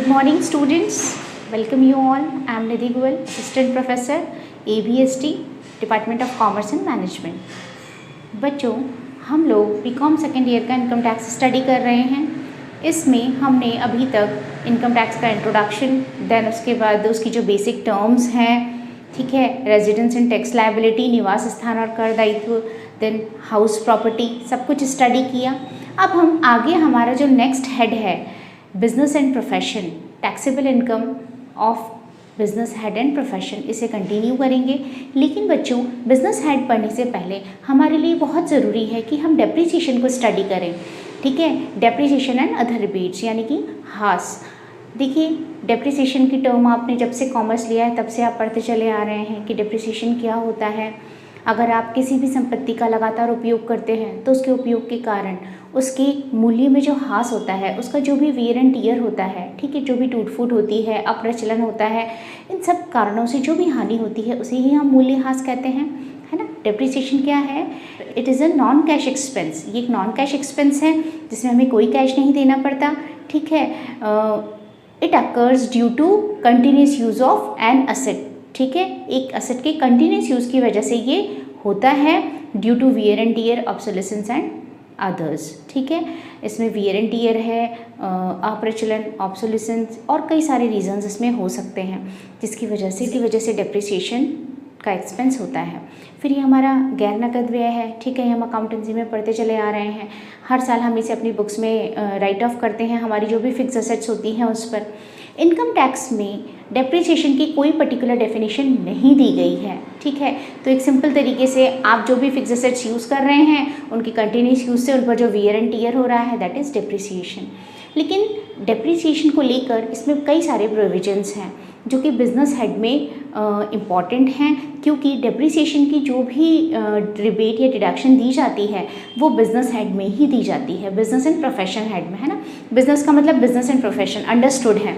Good morning students, welcome you all. I am Nidhi Goel, Assistant Professor ABST, Department of Commerce and Management. बच्चों, हम लोग BCom second year का income tax study कर रहे हैं। इसमें हमने अभी तक इनकम टैक्स का इंट्रोडक्शन, देन उसके बाद उसकी जो बेसिक टर्म्स हैं, ठीक है, रेजिडेंस एंड टैक्स लायबिलिटी, निवास स्थान और कर दायित्व, देन हाउस प्रॉपर्टी, सब कुछ स्टडी किया। अब हम आगे हमारा जो नेक्स्ट हेड है business and profession, taxable income of business head and profession, इसे कंटिन्यू करेंगे। लेकिन बच्चों, बिजनेस हेड पढ़ने से पहले हमारे लिए बहुत ज़रूरी है कि हम डेप्रिसिएशन को स्टडी करें, ठीक है। डेप्रिसिएशन एंड अदर रिबेट्स यानी कि हास। देखिए, डेप्रिसिएशन की टर्म आपने जब से कॉमर्स लिया है तब से आप पढ़ते चले आ रहे हैं कि डेप्रिसिएशन क्या होता है। अगर आप किसी भी संपत्ति का लगातार उपयोग करते हैं तो उसके उपयोग के कारण उसके मूल्य में जो हास होता है, उसका जो भी वियर एंड टियर होता है, ठीक है, जो भी टूट फूट होती है, अप्रचलन होता है, इन सब कारणों से जो भी हानि होती है उसे ही हम मूल्य हास कहते हैं, है ना। डेप्रिसिएशन क्या है? It is a non cash expense. ये एक नॉन कैश एक्सपेंस है जिसमें हमें कोई कैश नहीं देना पड़ता, ठीक है। It occurs due to continuous use of an asset, ठीक है। एक असेट के कंटिन्यूस यूज़ की वजह से ये होता है, due to wear and tear, obsolescence and others, ठीक है। इसमें वियर एंड टियर है, अप्रचलन, ऑब्सोलेसेंस और कई सारे रीजंस इसमें हो सकते हैं जिसकी वजह से डेप्रिसिएशन का एक्सपेंस होता है। फिर ये हमारा गैर नकद व्यय है, ठीक है। हम अकाउंटेंसी में पढ़ते चले आ रहे हैं, हर साल हम इसे अपनी बुक्स में राइट ऑफ करते हैं, हमारी जो भी फिक्स असेट्स होती हैं उस पर। इनकम टैक्स में डेप्रिसिएशन की कोई पर्टिकुलर डेफिनेशन नहीं दी गई है, ठीक है। तो एक सिंपल तरीके से आप जो भी फिक्स एसेट्स यूज़ कर रहे हैं उनकी कंटिन्यूस यूज़ से उन पर जो वियर एंड टियर हो रहा है, दैट इज़ डेप्रिसिएशन। लेकिन डेप्रिसिएशन को लेकर इसमें कई सारे प्रोविजंस हैं जो कि बिजनेस हेड में इम्पॉर्टेंट हैं, क्योंकि डेप्रिसिएशन की जो भी रिबेट या डिडक्शन दी जाती है वो बिजनेस हेड में ही दी जाती है, बिजनेस एंड प्रोफेशन हेड में, है ना। बिजनेस का मतलब बिजनेस एंड प्रोफेशन अंडरस्टूड है,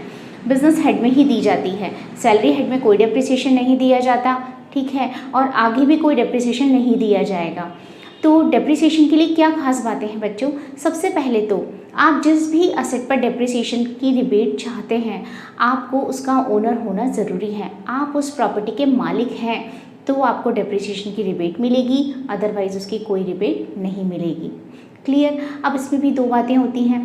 बिजनेस हेड में ही दी जाती है। सैलरी हेड में कोई डेप्रिसिएशन नहीं दिया जाता, ठीक है, और आगे भी कोई डेप्रिसिएशन नहीं दिया जाएगा। तो डेप्रिसिएशन के लिए क्या खास बातें हैं बच्चों? सबसे पहले तो आप जिस भी असेट पर डेप्रिसिएशन की रिबेट चाहते हैं, आपको उसका ओनर होना ज़रूरी है। आप उस प्रॉपर्टी के मालिक हैं तो आपको डेप्रिसिएशन की रिबेट मिलेगी, अदरवाइज़ उसकी कोई रिबेट नहीं मिलेगी। क्लियर? अब इसमें भी दो बातें होती हैं।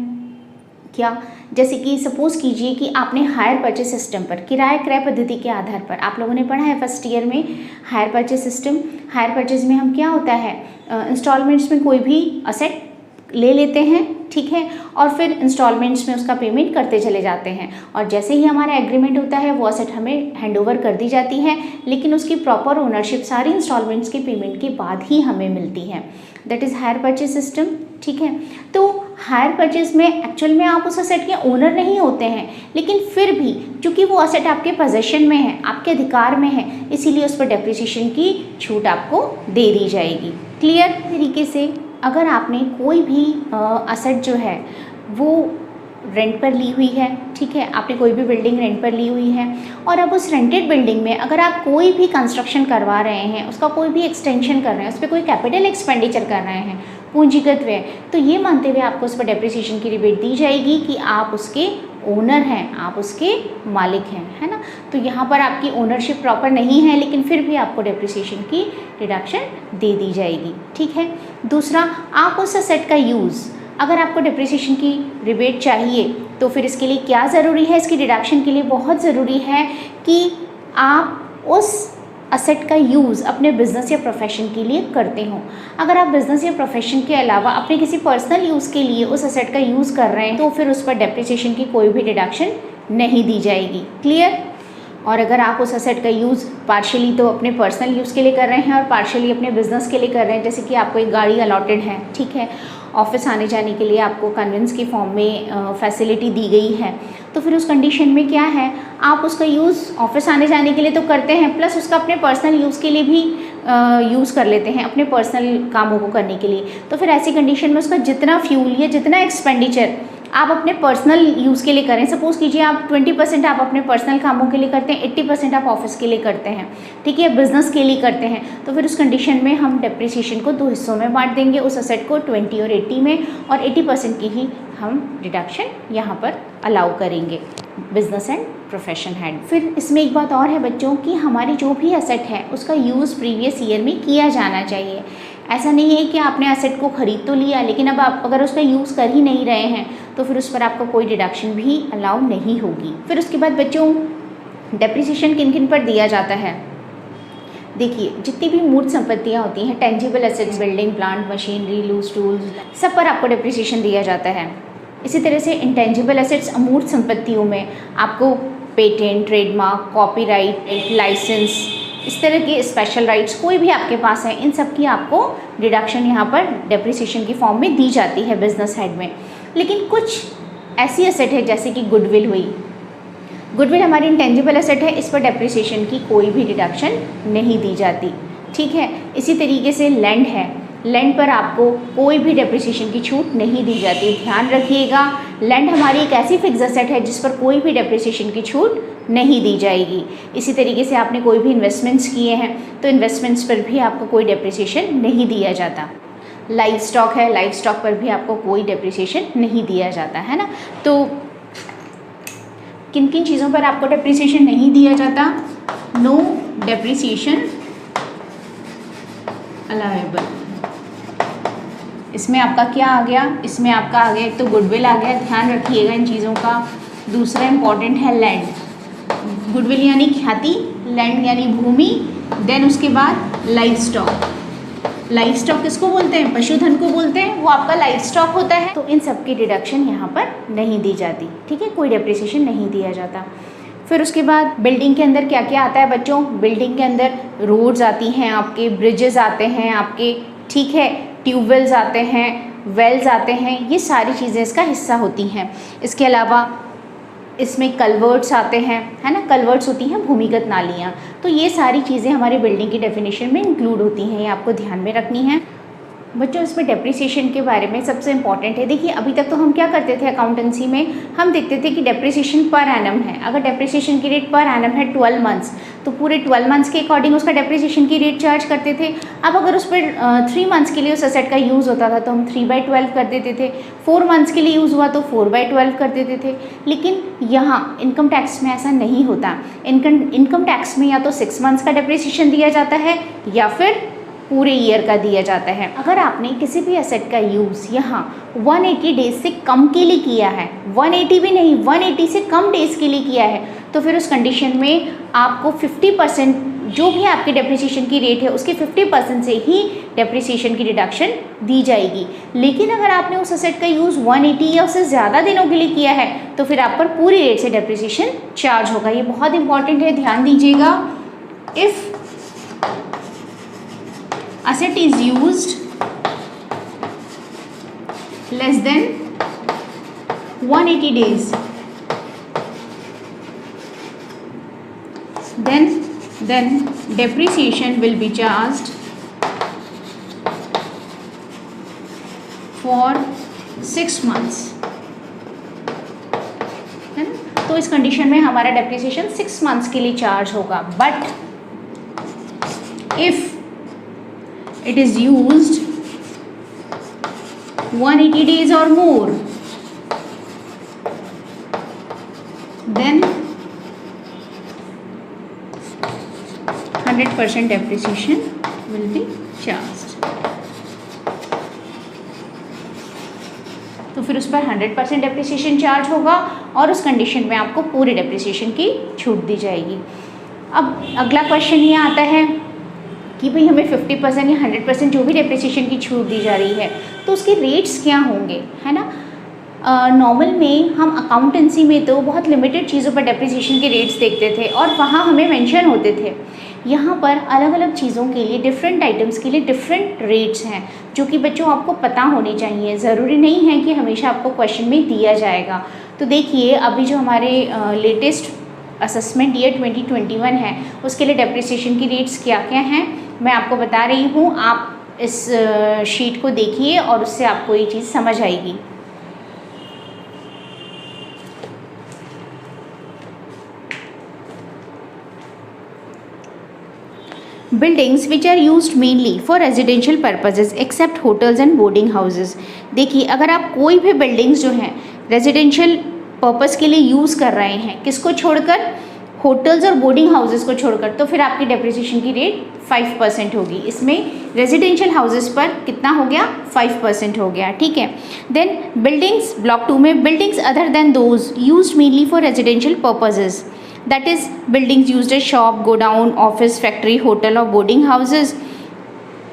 क्या? जैसे कि सपोज़ कीजिए कि आपने हायर परचेज सिस्टम पर, किराया क्रय पद्धति के आधार पर, आप लोगों ने पढ़ा है फर्स्ट ईयर में hire purchase system. Hire purchase में हम क्या होता है, इंस्टॉलमेंट्स में कोई भी असेट ले लेते हैं, ठीक है, और फिर इंस्टॉलमेंट्स में उसका पेमेंट करते चले जाते हैं, और जैसे ही हमारा एग्रीमेंट होता है वो असेट हमें हैंडओवर कर दी जाती है, लेकिन उसकी प्रॉपर ओनरशिप सारी इंस्टॉलमेंट्स के पेमेंट के बाद ही हमें मिलती है। That is hire purchase system, ठीक है। तो हायर परचेज में एक्चुअल में आप उस असेट के ओनर नहीं होते हैं, लेकिन फिर भी चूँकि वो असेट आपके पोजेशन में है, आपके अधिकार में है, इसीलिए उस पर डेप्रिसिएशन की छूट आपको दे दी जाएगी। क्लियर तरीके से अगर आपने कोई भी असेट जो है वो रेंट पर ली हुई है, ठीक है, आपने कोई भी बिल्डिंग रेंट पर ली हुई है, और अब उस रेंटेड बिल्डिंग में अगर आप कोई भी कंस्ट्रक्शन करवा रहे हैं, उसका कोई भी एक्सटेंशन कर रहे हैं, उस पर कोई कैपिटल एक्सपेंडिचर कर रहे हैं, पूंजीगत व्यय, तो ये मानते हुए आपको उस पर डेप्रिसिएशन की रिबेट दी जाएगी कि आप उसके ओनर हैं, आप उसके मालिक हैं, है ना। तो यहाँ पर आपकी ओनरशिप प्रॉपर नहीं है, लेकिन फिर भी आपको डेप्रिसिएशन की डिडक्शन दे दी जाएगी, ठीक है। दूसरा, आप उस असेट का यूज़, अगर आपको डेप्रिसिएशन की रिबेट चाहिए तो फिर इसके लिए क्या ज़रूरी है? इसकी डिडक्शन के लिए बहुत ज़रूरी है कि आप उस असेट का यूज़ अपने बिजनेस या प्रोफेशन के लिए करते हो। अगर आप बिजनेस या प्रोफेशन के अलावा अपने किसी पर्सनल यूज़ के लिए उस असेट का यूज़ कर रहे हैं तो फिर उस पर डेप्रिसिएशन की कोई भी डिडक्शन नहीं दी जाएगी। क्लियर? और अगर आप उस असेट का यूज़ पार्शियली तो अपने पर्सनल यूज़ के लिए कर रहे हैं और पार्शियली अपने बिजनेस के लिए कर रहे हैं, जैसे कि आपको एक गाड़ी अलॉटेड है, ठीक है, ऑफिस आने जाने के लिए आपको कन्वेंस के फॉर्म में फैसिलिटी दी गई है, तो फिर उस कंडीशन में क्या है, आप उसका यूज़ ऑफिस आने जाने के लिए तो करते हैं, प्लस उसका अपने पर्सनल यूज़ के लिए भी यूज़ कर लेते हैं, अपने पर्सनल कामों को करने के लिए। तो फिर ऐसी कंडीशन में उसका जितना फ्यूल या जितना एक्सपेंडिचर आप अपने पर्सनल यूज़ के लिए करें, सपोज़ कीजिए आप 20% आप अपने पर्सनल कामों के लिए करते हैं, 80% आप ऑफिस के लिए करते हैं, ठीक है, बिजनेस के लिए करते हैं, तो फिर उस कंडीशन में हम डेप्रिसिएशन को 2 हिस्सों में बांट देंगे, उस असेट को 20 और 80 में, और 80% की ही हम डिडक्शन यहाँ पर अलाउ करेंगे बिजनेस एंड प्रोफेशन हेड। फिर इसमें एक बात और है बच्चों कि हमारी जो भी एसेट है उसका यूज़ प्रीवियस ईयर में किया जाना चाहिए। ऐसा नहीं है कि आपने एसेट को ख़रीद तो लिया लेकिन अब आप अगर उसका यूज़ कर ही नहीं रहे हैं तो फिर उस पर आपको कोई डिडक्शन भी अलाउ नहीं होगी। फिर उसके बाद बच्चों डेप्रिसिएशन किन किन पर दिया जाता है। देखिए, जितनी भी मूर्त संपत्तियाँ होती हैं, tangible assets, building, plant, machinery, loose tools, सब पर आपको डेप्रिसिएशन दिया जाता है। इसी तरह से इंटेंजिबल एसेट्स, अमूर्त संपत्तियों में आपको पेटेंट, ट्रेडमार्क, कॉपीराइट, लाइसेंस, इस तरह के स्पेशल राइट्स कोई भी आपके पास है, इन सब की आपको डिडक्शन यहाँ पर डेप्रिसिएशन की फॉर्म में दी जाती है बिजनेस हेड में। लेकिन कुछ ऐसी एसेट है जैसे कि गुडविल हुई, गुडविल हमारी इंटेंजिबल एसेट है, इस पर डेप्रिसिएशन की कोई भी डिडक्शन नहीं दी जाती, ठीक है। इसी तरीके से लैंड है, लैंड पर आपको कोई भी डेप्रिसिएशन की छूट नहीं दी जाती। ध्यान रखिएगा, लैंड हमारी एक ऐसी फिक्स एसेट है जिस पर कोई भी डेप्रिसिएशन की छूट नहीं दी जाएगी। इसी तरीके से आपने कोई भी इन्वेस्टमेंट्स किए हैं तो इन्वेस्टमेंट्स पर भी आपको कोई डेप्रिसिएशन नहीं दिया जाता। लाइव स्टॉक है, लाइव स्टॉक पर भी आपको कोई डेप्रिसिएशन नहीं दिया जाता है ना। तो किन किन चीज़ों पर आपको डेप्रिसिएशन नहीं दिया जाता? No depreciation allowable. इसमें आपका क्या आ गया? इसमें आपका आ गया एक तो गुडविल आ गया, ध्यान रखिएगा इन चीज़ों का। दूसरा इंपॉर्टेंट है लैंड, गुडविल यानी ख्याति, लैंड यानी भूमि, देन उसके बाद लाइव स्टॉक। लाइव स्टॉक किसको बोलते हैं? पशुधन को बोलते हैं, वो आपका लाइव स्टॉक होता है। तो इन सब की डिडक्शन यहाँ पर नहीं दी जाती, ठीक है, कोई डेप्रिसिएशन नहीं दिया जाता। फिर उसके बाद बिल्डिंग के अंदर क्या क्या आता है बच्चों? बिल्डिंग के अंदर रोड्स आती हैं आपके, ब्रिजेस आते हैं आपके, ठीक है, ट्यूबवेल्स आते हैं, वेल्स आते हैं, ये सारी चीज़ें इसका हिस्सा होती हैं। इसके अलावा इसमें कल्वर्ट्स आते हैं, है ना, कल्वर्ट्स होती हैं भूमिगत नालियाँ। तो ये सारी चीज़ें हमारे बिल्डिंग की डेफिनेशन में इंक्लूड होती हैं, ये आपको ध्यान में रखनी है। बच्चों इसमें डेप्रिसिएशन के बारे में सबसे इंपॉर्टेंट है, देखिए अभी तक तो हम क्या करते थे अकाउंटेंसी में, हम देखते थे कि डेप्रिसिएशन पर एनम है। अगर डेप्रिसिएशन की रेट पर एनम है 12 मंथ्स, तो पूरे 12 मंथ्स के अकॉर्डिंग उसका डेप्रिसिएशन की रेट चार्ज करते थे। अब अगर उस पर 3 मंथ्स के लिए उस एसेट का यूज़ होता था तो हम 3/12 कर देते थे, 4 मंथ्स के लिए यूज़ हुआ तो 4/12 कर देते थे। लेकिन यहाँ इनकम टैक्स में ऐसा नहीं होता। इनकम टैक्स में या तो 6 मंथ्स का डेप्रिसिएशन दिया जाता है या फिर पूरे ईयर का दिया जाता है। अगर आपने किसी भी एसेट का यूज़ यहाँ 180 डेज से कम के लिए किया है, 180 भी नहीं, 180 से कम डेज के लिए किया है, तो फिर उस कंडीशन में आपको 50% जो भी आपकी डेप्रिसिएशन की रेट है उसके 50% से ही डेप्रिसिएशन की डिडक्शन दी जाएगी। लेकिन अगर आपने उस एसेट का यूज़ 180 या उससे ज़्यादा दिनों के लिए किया है तो फिर आप पर पूरी रेट से डेप्रिसिएशन चार्ज होगा। ये बहुत इंपॉर्टेंट है, ध्यान दीजिएगा। If asset is used less than 180 days, then depreciation will be charged for 6 months, है ना। तो इस कंडीशन में हमारा डेप्रिसिएशन 6 मंथ्स के लिए चार्ज होगा। But if it is used 180 days or more, then 100% depreciation will be charged। तो फिर उस पर 100% डेप्रिसिएशन चार्ज होगा और उस कंडीशन में आपको पूरे डेप्रिसिएशन की छूट दी जाएगी। अब अगला क्वेश्चन ये आता है कि भाई हमें 50% या 100% जो भी डेप्रिसिएशन की छूट दी जा रही है तो उसके रेट्स क्या होंगे, है ना। नॉर्मल में हम अकाउंटेंसी में तो बहुत लिमिटेड चीज़ों पर डेप्रिसिएशन के रेट्स देखते थे और वहाँ हमें मेंशन होते थे। यहाँ पर अलग अलग चीज़ों के लिए, डिफरेंट आइटम्स के लिए डिफरेंट रेट्स हैं जो कि बच्चों आपको पता होने चाहिए। ज़रूरी नहीं है कि हमेशा आपको क्वेश्चन में दिया जाएगा। तो देखिए अभी जो हमारे लेटेस्ट असेसमेंट ईयर 2021 है उसके लिए डेप्रिसिएशन की रेट्स क्या क्या हैं मैं आपको बता रही हूँ। आप इस शीट को देखिए और उससे आपको ये चीज़ समझ आएगी। Buildings which are used mainly for residential purposes except hotels and boarding houses. देखिए, अगर आप कोई भी बिल्डिंग्स जो हैं रेजिडेंशियल पर्पज़ के लिए यूज़ कर रहे हैं, किसको छोड़कर, होटल्स और बोर्डिंग हाउसेस को छोड़कर, तो फिर आपकी डेप्रिसिएशन की रेट 5% होगी। इसमें रेजिडेंशियल हाउसेस पर कितना हो गया, 5% हो गया, ठीक है। देन बिल्डिंग्स, ब्लॉक 2 में buildings other than those used mainly for residential purposes, that is buildings used as shop, godown, office, factory, hotel और boarding houses,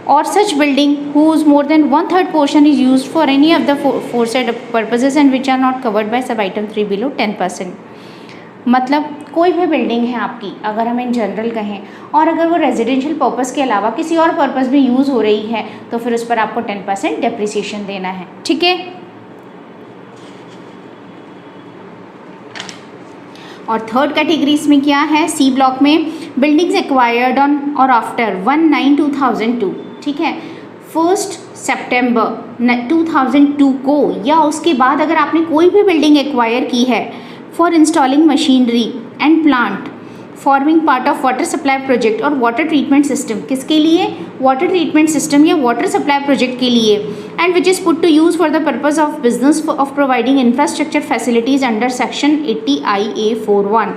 or such building whose more than 1/3 portion is used for any of the foresaid purposes and which are not covered by sub item 3 below 10%। मतलब कोई भी building है आपकी, अगर हम in general कहें, और अगर वो रेजिडेंशियल पर्पज़ के अलावा किसी और पर्पज़ में यूज़ हो रही है, तो फिर उस पर आपको 10% डेप्रिसिएशन देना है, ठीक है। और थर्ड कैटेगरी इसमें क्या है, सी ब्लॉक में बिल्डिंग्स एक्वायर्ड ऑन और आफ्टर 1/9/2002, ठीक है, 1 सितंबर 2002 को या उसके बाद अगर आपने कोई भी बिल्डिंग एक्वायर की है for installing machinery and plant forming part of water supply project और वाटर ट्रीटमेंट सिस्टम, किसके लिए, वाटर ट्रीटमेंट सिस्टम या वाटर सप्लाई प्रोजेक्ट के लिए, and which is put to use for the purpose of business of providing infrastructure facilities under section 80 IA41,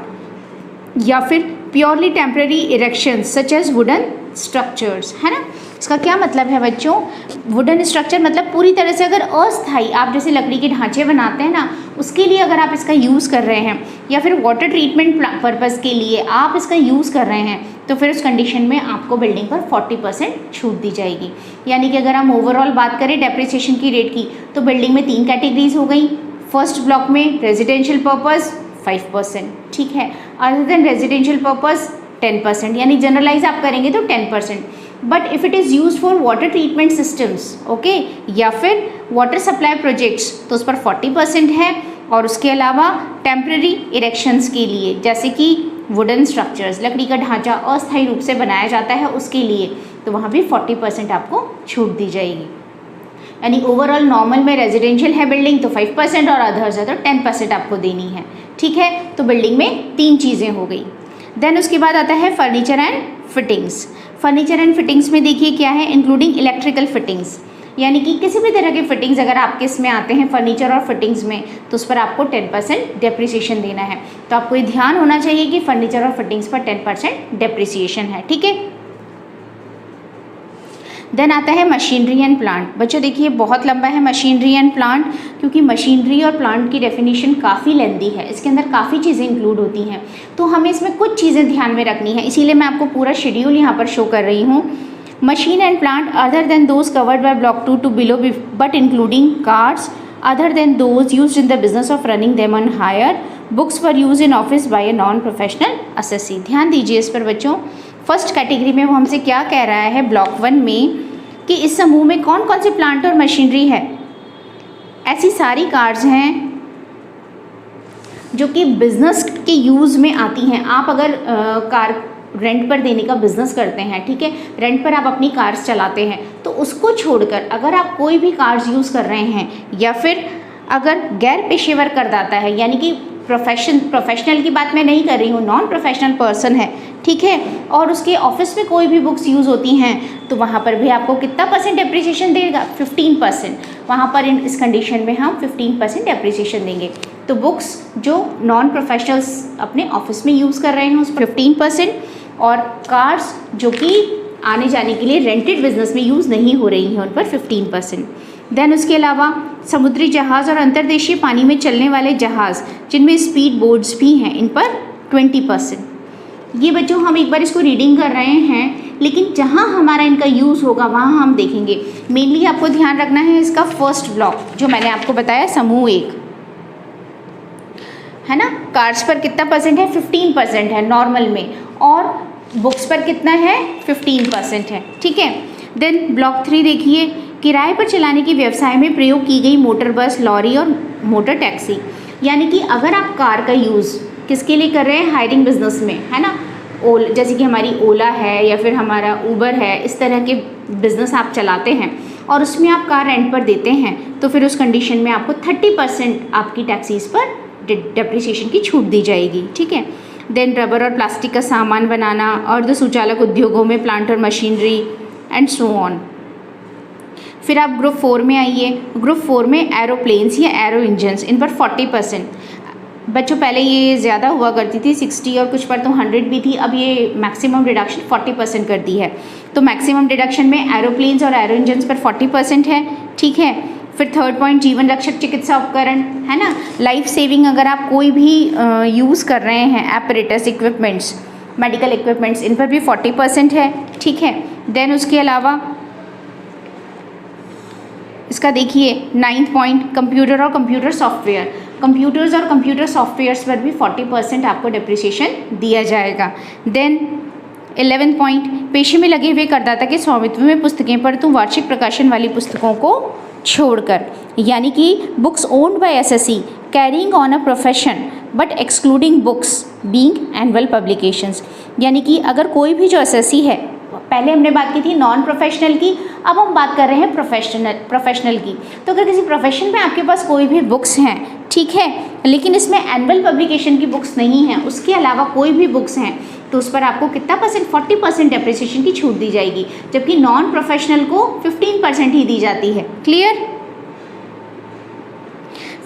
या फिर purely temporary erections such as wooden structures, है ना। इसका क्या मतलब है बच्चों, वुडन स्ट्रक्चर मतलब पूरी तरह से अगर अस्थाई, आप जैसे लकड़ी के ढांचे बनाते हैं ना, उसके लिए अगर आप इसका यूज़ कर रहे हैं, या फिर वाटर ट्रीटमेंट पर्पज़ के लिए आप इसका यूज़ कर रहे हैं, तो फिर उस कंडीशन में आपको बिल्डिंग पर 40% छूट दी जाएगी। यानी कि अगर हम ओवरऑल बात करें डेप्रिसिएशन की रेट की, तो बिल्डिंग में 3 कैटेगरीज हो गई। फर्स्ट ब्लॉक में रेजिडेंशियल पर्पज़ 5%, ठीक है, अदर देन रेजिडेंशियल पर्पज़ 10%, यानी जनरलाइज आप करेंगे तो 10%, but if it is use for water treatment systems, okay, या फिर वाटर सप्लाई प्रोजेक्ट्स, तो उस पर 40% है। और उसके अलावा टेम्परेरी इरेक्शंस के लिए, जैसे कि वुडन स्ट्रक्चर्स, लकड़ी का ढांचा अस्थायी रूप से बनाया जाता है उसके लिए, तो वहाँ भी 40% आपको छूट दी जाएगी। यानी ओवरऑल नॉर्मल में रेजिडेंशियल है बिल्डिंग तो 5% और अदर्स है तो 10% आपको देनी है, ठीक है। तो बिल्डिंग में 3 चीज़ें हो गई। देन उसके बाद आता है furniture and fittings. Furniture and fittings में देखिए क्या है, इंक्लूडिंग इलेक्ट्रिकल फिटिंग्स, यानी कि किसी भी तरह के फिटिंग्स अगर आपके इसमें आते हैं फर्नीचर और फिटिंग्स में, तो उस पर आपको 10% डेप्रिसिएशन देना है। तो आपको ये ध्यान होना चाहिए कि फर्नीचर और फिटिंग्स पर 10% डेप्रिसिएशन है, ठीक है। देन आता है मशीनरी एंड प्लांट। बच्चों देखिए बहुत लंबा है मशीनरी एंड प्लांट, क्योंकि मशीनरी और प्लांट की डेफिनेशन काफ़ी लेंदी है, इसके अंदर काफ़ी चीज़ें इंक्लूड होती हैं, तो हमें इसमें कुछ चीज़ें ध्यान में रखनी है, इसीलिए मैं आपको पूरा शेड्यूल यहाँ पर शो कर रही हूँ। Machine and plant other than those covered by block 2 to below but including cars other than those used in the business of running them on hire, books for use in office by a non professional assessee. ध्यान दीजिए इस पर बच्चों। First category में वो हमसे क्या कह रहा है ब्लॉक 1 में कि इस समूह में कौन कौन से प्लांट और मशीनरी है। ऐसी सारी कार्स हैं जो कि बिजनेस के यूज़ में आती हैं। आप अगर कार रेंट पर देने का बिजनेस करते हैं, ठीक है, रेंट पर आप अपनी कार्स चलाते हैं, तो उसको छोड़कर अगर आप कोई भी कार्स यूज़ कर रहे हैं, या फिर अगर गैर पेशेवर करदाता है, यानी कि प्रोफेशनल की बात मैं नहीं कर रही हूँ, नॉन प्रोफेशनल पर्सन है, ठीक है, और उसके ऑफिस में कोई भी बुक्स यूज़ होती हैं, तो वहाँ पर भी आपको कितना % डेप्रिसिएशन देगा, 15%। वहाँ पर इस कंडीशन में हम 15% डेप्रिसिएशन देंगे। तो बुक्स जो नॉन प्रोफेशनल्स अपने ऑफिस में यूज़ कर रहे हैं उस पर 15%, और कार्स जो कि आने जाने के लिए रेंटेड बिजनेस में यूज़ नहीं हो रही हैं उन पर 15%। देन उसके अलावा समुद्री जहाज़ और अंतर्देशीय पानी में चलने वाले जहाज़ जिनमें स्पीड बोट्स भी हैं, इन पर 20%। ये बच्चों हम एक बार इसको रीडिंग कर रहे हैं, लेकिन जहाँ हमारा इनका यूज़ होगा वहाँ हम देखेंगे। मेनली आपको ध्यान रखना है इसका फर्स्ट ब्लॉक जो मैंने आपको बताया, समूह 1 है ना। कार्स पर कितना % है, 15% है नॉर्मल में, और बुक्स पर कितना है, 15% है, ठीक है। देन ब्लॉक 3 देखिए, किराए पर चलाने के व्यवसाय में प्रयोग की गई मोटर बस, लॉरी और मोटर टैक्सी। यानी कि अगर आप कार का यूज़ किसके लिए कर रहे हैं, हायरिंग बिजनेस में, है ना, जैसे कि हमारी ओला है या फिर हमारा उबर है, इस तरह के बिज़नेस आप चलाते हैं और उसमें आप कार रेंट पर देते हैं, तो फिर उस कंडीशन में आपको 30% आपकी टैक्सीज़ पर डेप्रिसिएशन की छूट दी जाएगी, ठीक है। देन रबर और प्लास्टिक का सामान बनाना, अर्ध सुचालक उद्योगों में प्लांट और मशीनरी एंड सो ऑन। फिर आप ग्रुप 4 में आइए। ग्रुप 4 में एरोप्लेन्स या एरो इंजन्स, इन पर 40%। बच्चों पहले ये ज़्यादा हुआ करती थी, 60 और कुछ पर तो 100 भी थी, अब ये मैक्सिमम डिडक्शन 40% कर दी है। तो मैक्सिमम डिडक्शन में एरोप्लेन्स और एरो इंजन्स पर 40% है, ठीक है। फिर थर्ड पॉइंट जीवन रक्षक चिकित्सा उपकरण, है ना, लाइफ सेविंग अगर आप कोई भी यूज़ कर रहे हैं एपरेटस, इक्विपमेंट्स, मेडिकल इक्विपमेंट्स, इन पर भी 40% है, ठीक है। देन उसके अलावा इसका देखिए 9th पॉइंट कंप्यूटर और कंप्यूटर सॉफ्टवेयर, कंप्यूटर्स और कंप्यूटर सॉफ्टवेयर्स पर भी 40% आपको डिप्रिसिएशन दिया जाएगा। देन 11th पॉइंट पेशे में लगे हुए करदाता के स्वामित्व में पुस्तकें परंतु वार्षिक प्रकाशन वाली पुस्तकों को छोड़कर, यानी कि books owned bye SSC carrying on a profession but excluding books being annual publications, यानी कि अगर कोई भी जो एसएससी है, पहले हमने बात की थी नॉन प्रोफेशनल की, अब हम बात कर रहे हैं प्रोफेशनल की। तो अगर किसी प्रोफेशन में आपके पास कोई भी बुक्स हैं, ठीक है, लेकिन इसमें एनुअल पब्लिकेशन की बुक्स नहीं हैं, उसके अलावा कोई भी बुक्स हैं, तो उस पर आपको कितना परसेंट, 40% डेप्रिसिएशन की छूट दी जाएगी, जबकि नॉन प्रोफेशनल को 15% ही दी जाती है। क्लियर।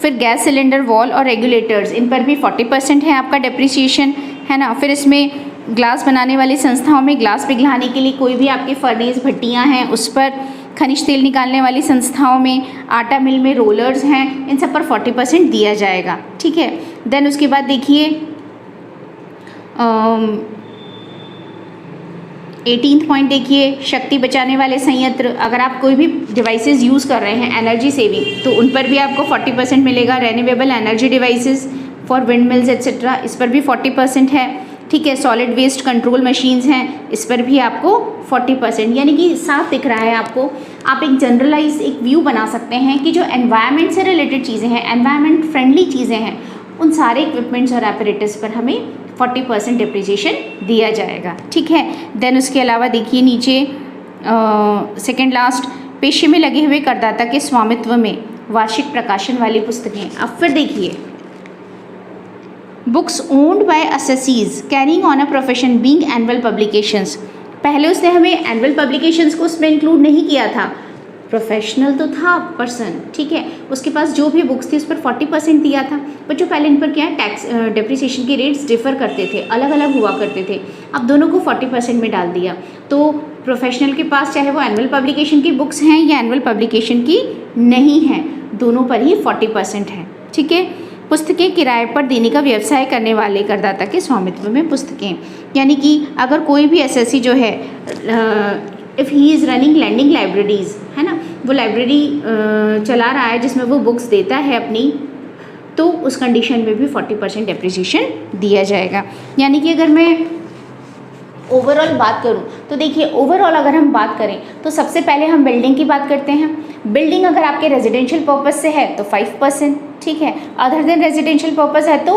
फिर गैस सिलेंडर, वॉल और रेगुलेटर्स, इन पर भी 40% है आपका डेप्रिसिएशन, है ना। फिर इसमें ग्लास बनाने वाली संस्थाओं में ग्लास पिघलाने के लिए कोई भी आपके फर्नेस, भट्टियाँ हैं, उस पर खनिज तेल निकालने वाली संस्थाओं में, आटा मिल में रोलर्स हैं, इन सब पर 40% दिया जाएगा, ठीक है। देन उसके बाद देखिए 18th पॉइंट देखिए शक्ति बचाने वाले संयंत्र, अगर आप कोई भी डिवाइसेस यूज़ कर रहे हैं एनर्जी सेविंग, तो उन पर भी आपको 40% मिलेगा। Renewable energy devices for wind mills etcetera, इस पर भी 40% है, ठीक है। सॉलिड वेस्ट कंट्रोल मशीन्स हैं, इस पर भी आपको 40%, यानी कि साफ दिख रहा है आपको। आप एक जनरलाइज एक व्यू बना सकते हैं कि जो एनवायरनमेंट से रिलेटेड चीज़ें हैं, एनवायरनमेंट फ्रेंडली चीज़ें हैं, उन सारे इक्विपमेंट्स और एपरेटस पर हमें 40% डिप्रिसिएशन दिया जाएगा, ठीक है। देन उसके अलावा देखिए नीचे सेकेंड लास्ट, पेशे में लगे हुए करदाता के स्वामित्व में वार्षिक प्रकाशन वाली पुस्तकें। अब फिर देखिए बुक्स ओन्ड बाय एसएससीज carrying on a profession being annual publications, पहले उसने हमें एनुअल पब्लिकेशंस को उसमें इंक्लूड नहीं किया था, प्रोफेशनल तो था पर्सन, ठीक है, उसके पास जो भी बुक्स थी उस पर 40% दिया था। बच्चों पहले इन पर क्या है, टैक्स डिप्रिसिएशन के रेट्स डिफर करते थे, अलग अलग हुआ करते थे, अब दोनों को 40% में डाल दिया। तो प्रोफेशनल के पास चाहे वो एनुअल पब्लिकेशन की बुक्स हैं या एनुअल पब्लिकेशन की नहीं हैं, दोनों पर ही 40% है, ठीक है। पुस्तकें किराए पर देने का व्यवसाय करने वाले करदाता के स्वामित्व में पुस्तकें, यानी कि अगर कोई भी एसएससी जो है if he is running lending libraries, है ना, वो लाइब्रेरी चला रहा है जिसमें वो बुक्स देता है अपनी, तो उस कंडीशन में भी 40% डेप्रिसिएशन दिया जाएगा। यानी कि अगर मैं ओवरऑल बात करूं तो देखिए, ओवरऑल अगर हम बात करें तो सबसे पहले हम बिल्डिंग की बात करते हैं। बिल्डिंग अगर आपके रेजिडेंशियल पर्पस से है तो 5%, ठीक है, अदर देन रेजिडेंशियल पर्पस है तो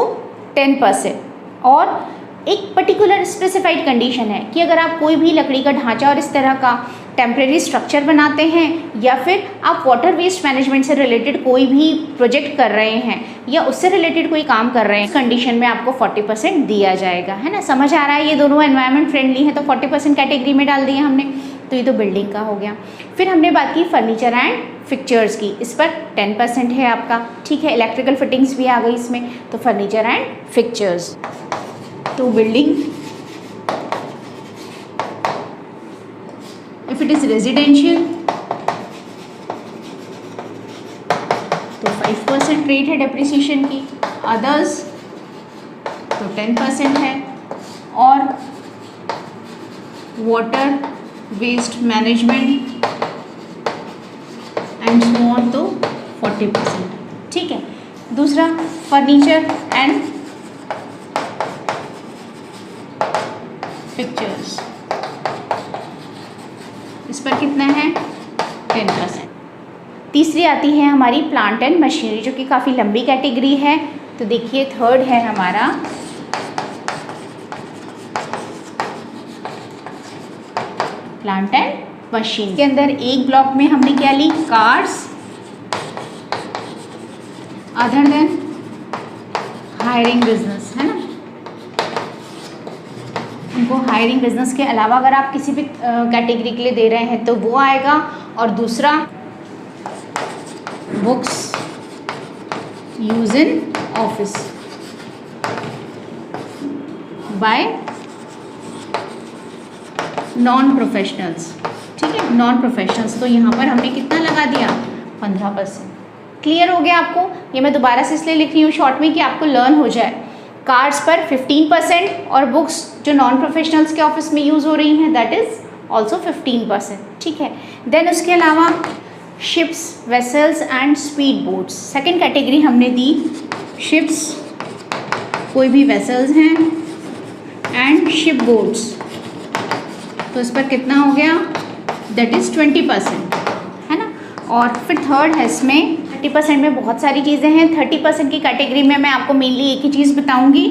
10%, और एक पर्टिकुलर स्पेसिफाइड कंडीशन है कि अगर आप कोई भी लकड़ी का ढांचा और इस तरह का टेम्प्रेरी स्ट्रक्चर बनाते हैं या फिर आप वाटर वेस्ट मैनेजमेंट से रिलेटेड कोई भी प्रोजेक्ट कर रहे हैं या उससे रिलेटेड कोई काम कर रहे हैं, कंडीशन में आपको 40% दिया जाएगा, है ना। समझ आ रहा है, ये दोनों एनवायरनमेंट फ्रेंडली है तो 40% कैटेगरी में डाल दिया हमने, तो ये तो बिल्डिंग का हो गया। फिर हमने बात की फर्नीचर एंड फिक्चर्स की, इस पर 10% है आपका, ठीक है। इलेक्ट्रिकल फिटिंग्स भी आ गई इसमें, तो फर्नीचर एंड फिक्चर्स। तो building, if it is residential तो 5% रेट है डेप्रिसिएशन की, अदर्स तो 10% है, और water waste management and so on तो 40%, ठीक है। दूसरा फर्नीचर एंड पिक्चर्स, इस पर कितना है 10%। तीसरी आती है हमारी प्लांट एंड मशीनरी, जो कि काफ़ी लंबी कैटेगरी है। तो देखिए थर्ड है हमारा प्लांट एंड मशीन, के अंदर एक ब्लॉक में हमने क्या ली, cars, other than hiring business, है ना, उनको हायरिंग बिजनेस के अलावा अगर आप किसी भी कैटेगरी के लिए दे रहे हैं तो वो आएगा। और दूसरा books use in office bye non professionals. ठीक है, नॉन प्रोफेशनल्स, तो यहाँ पर हमने कितना लगा दिया 15%। क्लियर हो गया आपको? ये मैं दोबारा से इसलिए लिख रही हूँ शॉर्ट में कि आपको लर्न हो जाए। कार्ड्स पर 15% और बुक्स जो नॉन प्रोफेशनल्स के ऑफिस में यूज़ हो रही हैं दैट इज़ ऑल्सो 15%। ठीक है, देन उसके अलावा ships, vessels and speed boats, second category हमने दी शिप्स, कोई भी वेसल्स हैं, एंड शिप बोट्स, तो इस पर कितना हो गया दैट इज़ 20%, है ना। और फिर थर्ड है इसमें 30% में बहुत सारी चीज़ें हैं। 30% की कैटेगरी में मैं आपको मेनली एक ही चीज़ बताऊंगी,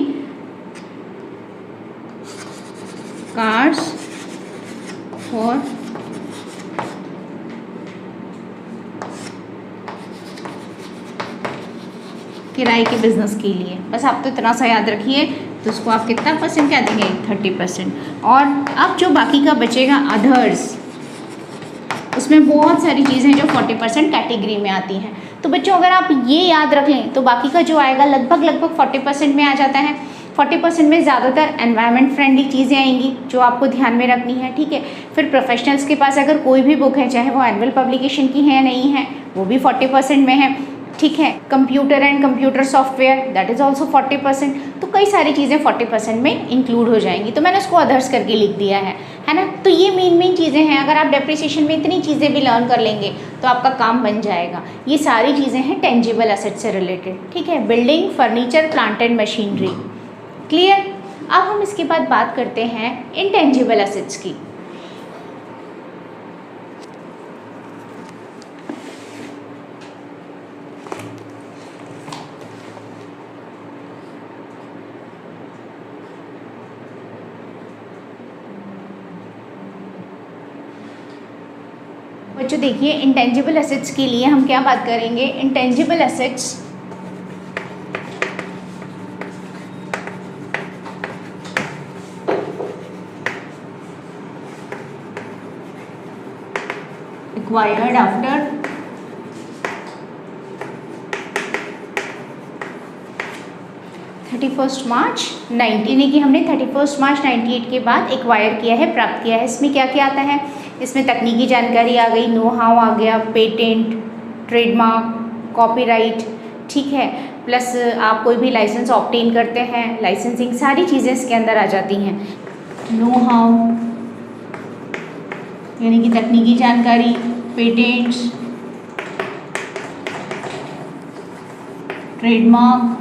कार्ड्स फॉर किराए के बिजनेस के लिए। बस आप तो इतना सा याद रखिए, तो उसको आप कितना परसेंट क्या देंगे 30%। और अब जो बाकी का बचेगा अदर्स, उसमें बहुत सारी चीज़ें जो 40% कैटेगरी में आती हैं। तो बच्चों अगर आप ये याद रख लें तो बाकी का जो आएगा लगभग 40% में आ जाता है। 40% में ज़्यादातर एनवायरनमेंट फ्रेंडली चीज़ें आएंगी जो आपको ध्यान में रखनी है। ठीक है, फिर प्रोफेशनल्स के पास अगर कोई भी बुक है, चाहे वो एनुअल पब्लिकेशन की है या नहीं है, वो भी 40% में है। ठीक है, computer and computer software that is also 40%। तो कई सारी चीज़ें 40% में इंक्लूड हो जाएंगी, तो मैंने उसको अदर्स करके लिख दिया है ना। तो ये मेन चीज़ें हैं। अगर आप डेप्रिसिएशन में इतनी चीज़ें भी लर्न कर लेंगे तो आपका काम बन जाएगा। ये सारी चीज़ें हैं टेंजिबल एसेट से रिलेटेड। ठीक है, building, furniture, plant and machinery. Clear? अब हम इसके बाद बात करते हैं इनटेंजिबल एसेट्स की। बच्चों देखिए, इंटेंजिबल एसेट्स के लिए हम क्या बात करेंगे। इंटेंजिबल एसेट्स एक्वायर्ड आफ्टर 31 मार्च 19, यानी कि हमने 31 मार्च 98 के बाद एक्वायर किया है, प्राप्त किया है। इसमें क्या क्या आता है? इसमें तकनीकी जानकारी आ गई, नो हाउ आ गया, पेटेंट, ट्रेडमार्क, कॉपीराइट। ठीक है, प्लस आप कोई भी लाइसेंस ऑब्टेन करते हैं, लाइसेंसिंग, सारी चीज़ें इसके अंदर आ जाती हैं। नो हाउ यानी कि तकनीकी जानकारी, patents, trademark,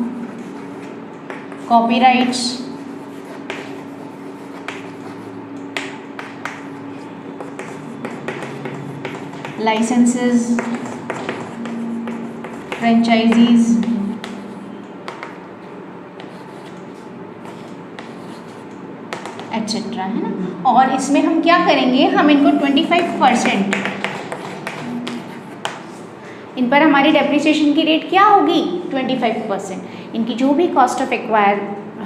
copyrights, licences, franchises, etcetera, है ना। और इसमें हम क्या करेंगे, हम इनको 25%, इन पर हमारी डेप्रिसिएशन की रेट क्या होगी 25%। इनकी जो भी कॉस्ट ऑफ एक्वायर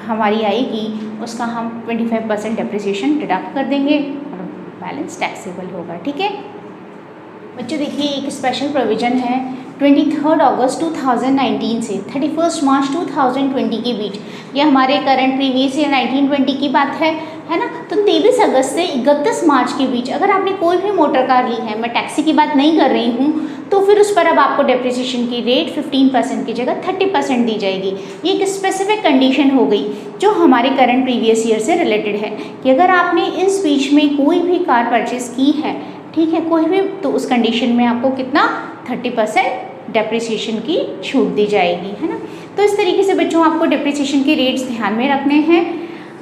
हमारी आएगी उसका हम 25% डेप्रिसिएशन डिडक्ट कर देंगे और बैलेंस टैक्सेबल होगा। ठीक है बच्चों, देखिए एक स्पेशल प्रोविज़न है 23 अगस्त 2019 से 31 मार्च 2020 के बीच। ये हमारे करंट प्रीवियस ईयर 1920 की बात है ना। तो 23 अगस्त से 31 मार्च के बीच अगर आपने कोई भी मोटर कार ली है, मैं टैक्सी की बात नहीं कर रही हूँ, तो फिर उस पर अब आपको डेप्रिसिएशन की रेट 15% की जगह 30% दी जाएगी। ये एक स्पेसिफिक कंडीशन हो गई जो हमारे करंट प्रीवियस ईयर से रिलेटेड है कि अगर आपने इस बीच में कोई भी कार परचेज की है, ठीक है, कोई भी, तो उस कंडीशन में आपको कितना 30% डेप्रिसिएशन की छूट दी जाएगी, है ना। तो इस तरीके से बच्चों आपको डेप्रिसिएशन के रेट्स ध्यान में रखने हैं।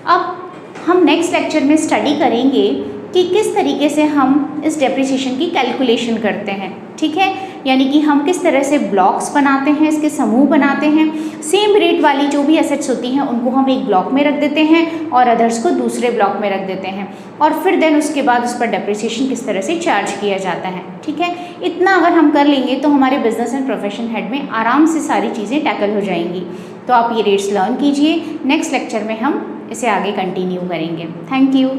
अब हम नेक्स्ट लेक्चर में स्टडी करेंगे कि किस तरीके से हम इस डेप्रिसिएशन की कैलकुलेशन करते हैं। ठीक है, यानी कि हम किस तरह से ब्लॉक्स बनाते हैं, इसके समूह बनाते हैं। सेम रेट वाली जो भी एसेट्स होती हैं उनको हम एक ब्लॉक में रख देते हैं और अदर्स को दूसरे ब्लॉक में रख देते हैं, और फिर देन उसके बाद उस पर डेप्रिसिएशन किस तरह से चार्ज किया जाता है। ठीक है, इतना अगर हम कर लेंगे तो हमारे बिजनेस एंड प्रोफेशन हेड में आराम से सारी चीज़ें टैकल हो जाएंगी। तो आप ये रेट्स लर्न कीजिए। नेक्स्ट लेक्चर में हम इसे आगे कंटिन्यू करेंगे। Thank you.